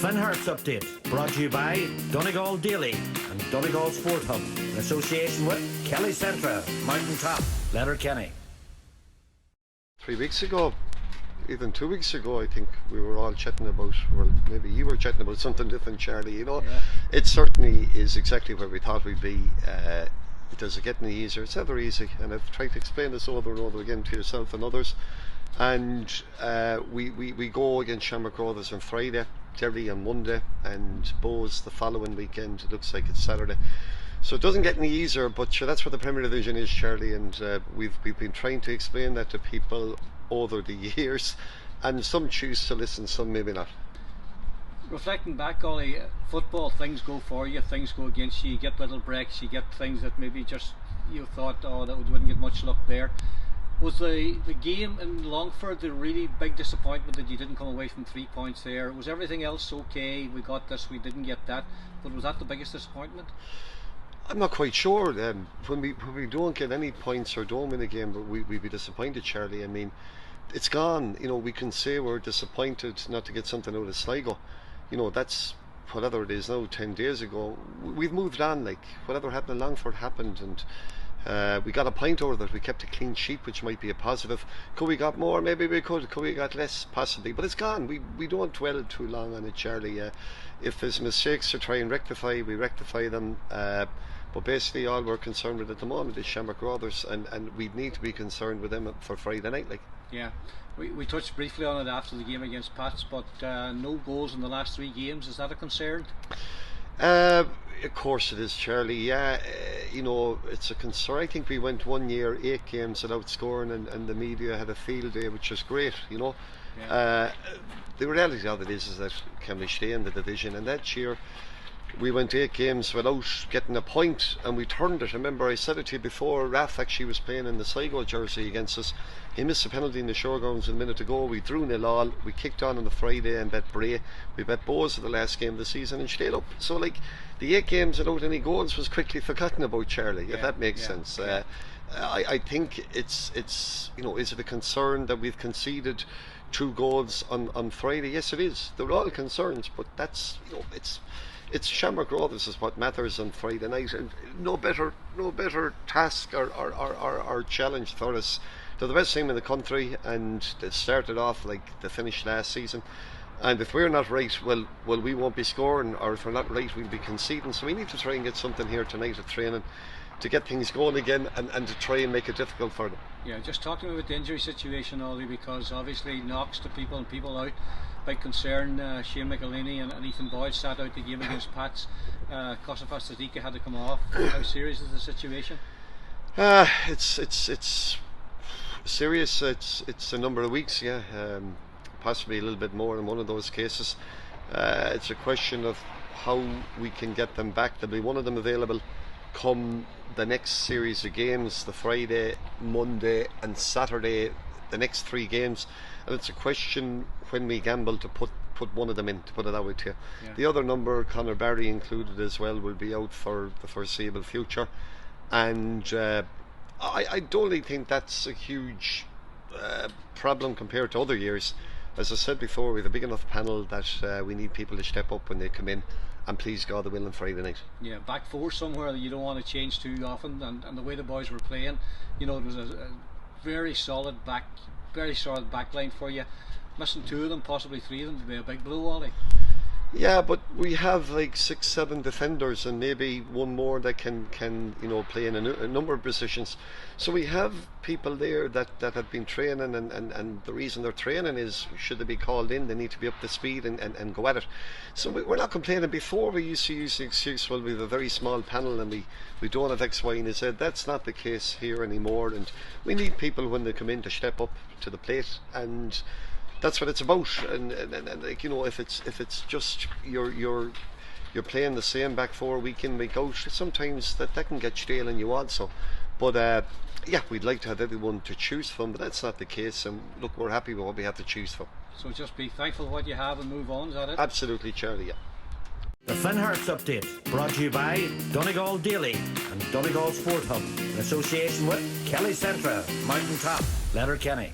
Finn Harps update brought to you by Donegal Daily and Donegal Sport Hub in association with Kelly Centra, Mountain Top, Letterkenny. 3 weeks ago, even 2 weeks ago, I think we were all chatting about, well, maybe you were chatting about something different, Charlie, you know. Yeah. It certainly is exactly where we thought we'd be. Does it get any easier? It's never easy, and I've tried to explain this over and over again to yourself and others. And we go against Shamrock Rovers on Friday, Derry on Monday, and Bows the following weekend. It looks like it's Saturday. So it doesn't get any easier, but sure, that's what the Premier Division is, Charlie, and we've been trying to explain that to people over the years, and some choose to listen, some maybe not. Reflecting back, Ollie, football, things go for you, things go against you, you get little breaks, you get things that maybe just you thought, oh, that wouldn't get much luck there. Was the game in Longford the really big disappointment that you didn't come away from 3 points there? Was everything else okay? We got this, we didn't get that, but was that the biggest disappointment? I'm not quite sure. When we don't get any points or don't win a game, but we'd be disappointed, Charlie. I mean, it's gone. You know, we can say we're disappointed not to get something out of Sligo. You know, that's whatever it is now, 10 days ago. We've moved on, like, whatever happened in Longford happened, and we got a point over that. We kept a clean sheet, which might be a positive. Could we got more? Maybe we could. Could we got less? Possibly. But it's gone. We don't dwell too long on it, Charlie. If there's mistakes to try and rectify, we rectify them. But basically all we're concerned with at the moment is Shamrock Rovers, and we need to be concerned with them for Friday night. Like. Yeah, we touched briefly on it after the game against Pats, but no goals in the last 3 games. Is that a concern? Of course it is, Charlie. Yeah, you know, it's a concern. I think we went 1 year 8 games without scoring, and the media had a field day, which was great, you know. Yeah. The reality of it is that can we stay in the division, and that year we went 8 games without getting a point, and we turned it. Remember, I said it to you before, Raf actually was playing in the Sligo jersey against us. He missed a penalty in the showgrounds a minute ago. We drew 0-0. We kicked on the Friday and bet Bray. We bet Bows for the last game of the season and stayed up. So, like, the 8 games without any goals was quickly forgotten about, Charlie, if that makes sense. Yeah. I think it's you know, is it a concern that we've conceded 2 goals on Friday? Yes, it is. They're all concerns, but that's, you know, it's Shamrock Rovers is what matters on Friday night, and no better task or challenge for us. They're the best team in the country, and they started off like they finished last season. And if we're not right, well, we won't be scoring, or if we're not right, we'll be conceding. So we need to try and get something here tonight at training to get things going again, and to try and make it difficult for them. Yeah, just talk to me about the injury situation, Ollie, because obviously knocks to people and people out. Big concern. Shane McElhaney and Ethan Boyd sat out the game against Pats. Kosofas Sadika had to come off. How serious is the situation? It's serious. It's a number of weeks, yeah, possibly a little bit more in one of those cases. It's a question of how we can get them back. There'll be one of them available come the next series of games, the Friday, Monday and Saturday, the next 3 games, and it's a question when we gamble to put one of them in, to put it that way to you. Yeah. The other number, Conor Barry included as well, will be out for the foreseeable future, and I don't really think that's a huge problem compared to other years. As I said before, we have a big enough panel that we need people to step up when they come in, and please God, they're willing Friday night. Yeah, back 4 somewhere that you don't want to change too often, and the way the boys were playing, you know, it was a very solid back line for you. Missing 2 of them, possibly 3 of them, to be a big blow, Ollie. Yeah, but we have like 6-7 defenders, and maybe one more that can you know, play in a number of positions. So we have people there that have been training, and the reason they're training is, should they be called in, they need to be up to speed and go at it. So we're not complaining. Before, we used to use the excuse, well, we have a very small panel and we don't have X, Y and Z. That's not the case here anymore, and we need people when they come in to step up to the plate, and that's what it's about. And like, you know, if it's just you're playing the same back 4 week in, week out, sometimes that can get stale and you also. But yeah, we'd like to have everyone to choose from, but that's not the case, and look, we're happy with what we have to choose from. So just be thankful for what you have and move on, is that it? Absolutely, Charlie, yeah. The Finn Harps update brought to you by Donegal Daily and Donegal Sport Hub in association with Kelly Centra, Mountain Top, Letterkenny.